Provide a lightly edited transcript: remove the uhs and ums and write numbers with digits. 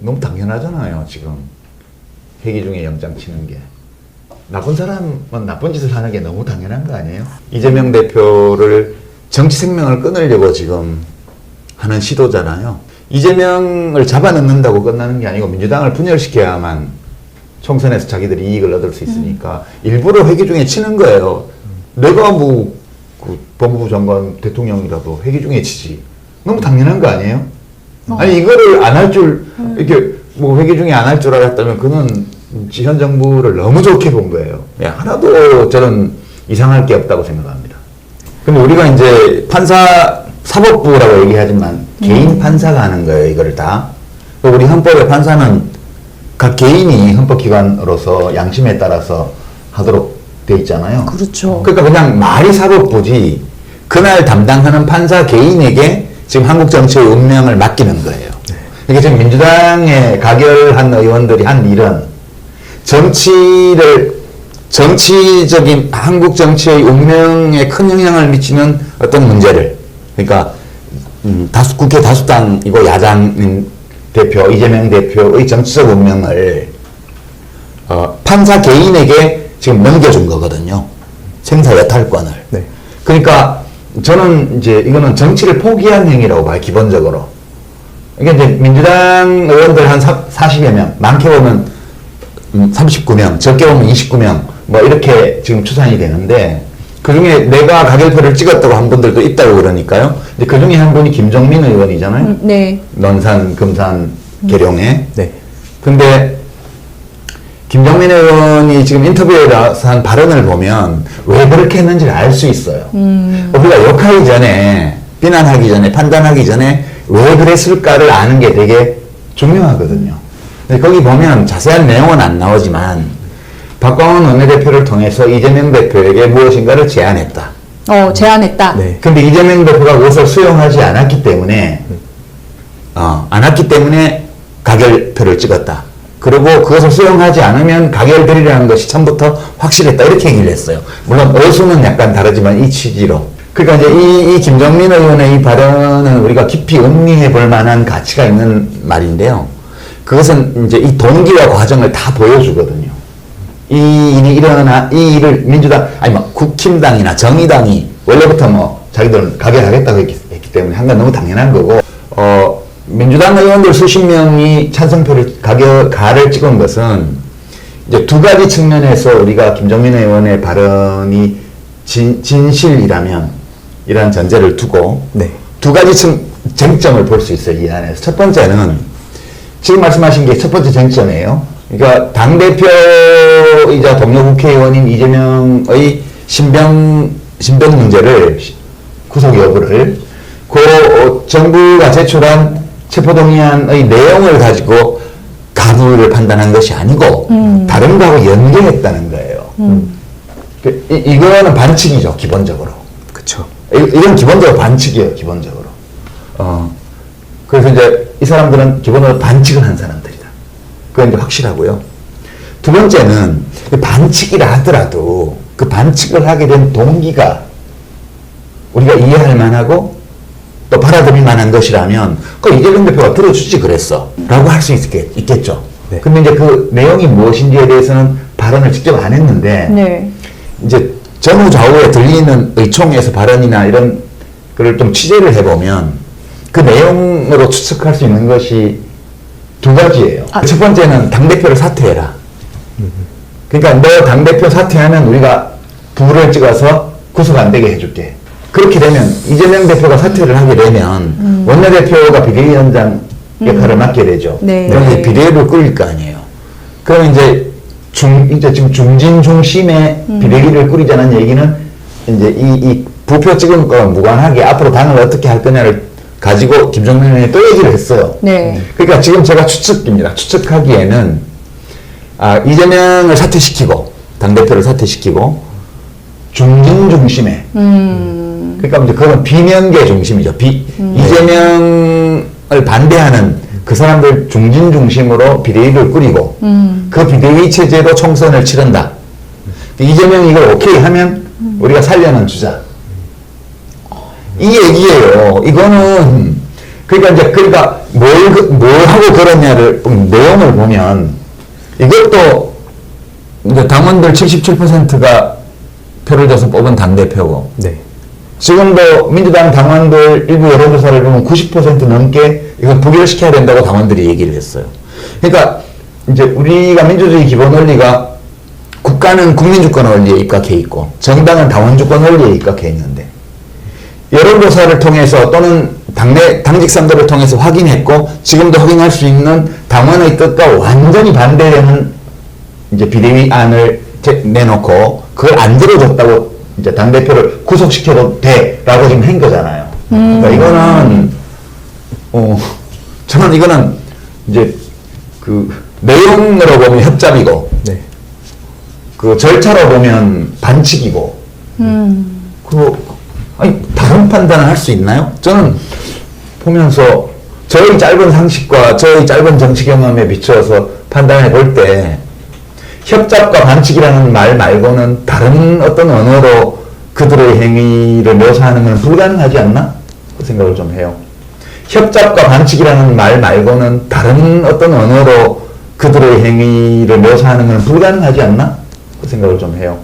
너무 당연하잖아요. 지금 회기 중에 영장 치는 게. 나쁜 사람은 나쁜 짓을 하는 게 너무 당연한 거 아니에요? 이재명 대표를 정치 생명을 끊으려고 지금 하는 시도잖아요. 이재명을 잡아넣는다고 끝나는 게 아니고 민주당을 분열시켜야만 총선에서 자기들이 이익을 얻을 수 있으니까 일부러 회기 중에 치는 거예요. 내가 그 법무부 장관 대통령이라도 회기 중에 치지. 너무 당연한 거 아니에요? 아니 이거를 안 할 줄 이렇게 회기 중에 안 할 줄 알았다면 그는 현 정부를 너무 좋게 본 거예요. 하나도 저는 이상할 게 없다고 생각합니다. 근데 우리가 이제 사법부라고 얘기하지만 개인 판사가 하는 거예요, 이거를 다. 우리 헌법의 판사는 각 개인이 헌법기관으로서 양심에 따라서 하도록 돼 있잖아요. 그렇죠. 그러니까 그냥 말이 사법부지 그날 담당하는 판사 개인에게 지금 한국 정치의 운명을 맡기는 거예요. 이게 지금 민주당에 가결한 의원들이 한 일은 정치적인 한국 정치의 운명에 큰 영향을 미치는 어떤 문제를, 그러니까 국회 다수당이고 야당 대표 이재명 대표의 정치적 운명을 판사 개인에게 지금 넘겨준 거거든요. 생사 여탈권을. 네. 그러니까 저는 이제 이거는 정치를 포기한 행위라고 봐요, 기본적으로. 이게 이제 민주당 의원들 한 40여 명, 많게 보면 39명, 적게 보면 29명, 뭐 이렇게 지금 추산이 되는데, 그 중에 내가 가결표를 찍었다고 한 분들도 있다고 그러니까요. 근데 그 중에 한 분이 김종민 의원이잖아요. 네. 논산, 금산, 계룡에. 네. 근데 김종민 의원이 지금 인터뷰에 나와서 한 발언을 보면 왜 그렇게 했는지를 알 수 있어요. 우리가 욕하기 전에, 비난하기 전에, 판단하기 전에 왜 그랬을까를 아는 게 되게 중요하거든요. 근데 거기 보면 자세한 내용은 안 나오지만 박광원 원내대표를 통해서 이재명 대표에게 무엇인가를 제안했다. 제안했다. 네. 근데 이재명 대표가 그것을 수용하지 않았기 때문에 가결표를 찍었다. 그리고 그것을 수용하지 않으면 가결되리라는 것이 처음부터 확실했다. 이렇게 얘기를 했어요. 물론 어수는 약간 다르지만 이 취지로. 그러니까 이제 이 김종민 의원의 이 발언은 우리가 깊이 음미해 볼 만한 가치가 있는 말인데요. 그것은 이제 이 동기와 과정을 다 보여주거든요. 이 일을 민주당, 국힘당이나 정의당이 원래부터 자기들은 가결하겠다고 했기 때문에 한 건 너무 당연한 거고, 민주당 의원들 수십 명이 찬성표를 가를 찍은 것은 이제 두 가지 측면에서 우리가 김종민 의원의 발언이 진실이라면 이러한 전제를 두고 네. 두 가지 쟁점을 볼 수 있어요, 이 안에서. 첫 번째는 지금 말씀하신 게 첫 번째 쟁점이에요. 그러니까 당대표이자 동료 국회의원인 이재명의 신병 문제를, 구속 여부를 정부가 제출한 체포동의안의 내용을 가지고 가부를 판단한 것이 아니고 다른 거하고 연계했다는 거예요. 이거는 반칙이죠, 기본적으로. 그쵸. 이건 기본적으로 반칙이에요, 기본적으로. 그래서 이제 이 사람들은 기본적으로 반칙을 한 사람들이다. 그건 이제 확실하고요. 두 번째는 반칙이라 하더라도 그 반칙을 하게 된 동기가 우리가 이해할 만하고 또 받아들일 만한 것이라면 그 이재명 대표가 들어주지 그랬어 라고 할 수 있겠죠. 네. 근데 이제 그 내용이 무엇인지에 대해서는 발언을 직접 안 했는데 네. 이제 전후좌우에 들리는 의총에서 발언이나 이런 거를 좀 취재를 해보면 그 내용으로 추측할 수 있는 것이 두 가지예요. 첫 번째는 당대표를 사퇴해라. 그러니까 너 당대표 사퇴하면 우리가 부를 찍어서 구속 안 되게 해줄게. 그렇게 되면 이재명 대표가 사퇴를 하게 되면 원내대표가 비대위원장 역할을 맡게 되죠. 네. 그럼 이제 비대위를 꾸릴 거 아니에요. 그러면 이제 지금 중진 중심의 비대위를 꾸리자는 얘기는 이제 이 부표 찍은 거와 무관하게 앞으로 당을 어떻게 할 거냐를 가지고 김종민 의원이 또 얘기를 했어요. 네. 그러니까 지금 제가 추측입니다. 추측하기에는 이재명을 사퇴시키고 당대표를 사퇴시키고 중진 중심의 그러니까 이제 그건 비명계 중심이죠. 이재명을 반대하는 그 사람들 중진 중심으로 비대위를 꾸리고 그 비대위 체제로 총선을 치른다. 이재명이 이걸 오케이 하면 우리가 살려는 주자. 이 얘기예요. 이거는 그러니까 뭘 하고 그러냐를 내용을 보면 이것도 이제 당원들 77%가 표를 줘서 뽑은 당대표고 네. 지금도 민주당 당원들 일부 여론조사를 보면 90% 넘게 이건 부결시켜야 된다고 당원들이 얘기를 했어요. 그러니까 이제 우리가 민주주의 기본 원리가 국가는 국민주권 원리에 입각해 있고 정당은 당원주권 원리에 입각해 있는데 여론조사를 통해서 또는 당직 선거를 통해서 확인했고 지금도 확인할 수 있는 당원의 뜻과 완전히 반대되는 이제 비대위안을 내놓고 그걸 안 들어줬다고 이제 당대표를 구속시켜도 돼라고 지금 한 거잖아요. 그러니까 이거는 저는 이거는 이제 그 내용으로 보면 협잡이고 네. 그 절차로 보면 반칙이고 아니 다른 판단을 할 수 있나요? 저는 보면서 저의 짧은 상식과 저의 짧은 정치 경험에 비추어서 판단해 볼 때 협잡과 반칙이라는 말 말고는 다른 어떤 언어로 그들의 행위를 묘사하는 건 불가능하지 않나? 그 생각을 좀 해요. 협잡과 반칙이라는 말 말고는 다른 어떤 언어로 그들의 행위를 묘사하는 건 불가능하지 않나? 그 생각을 좀 해요.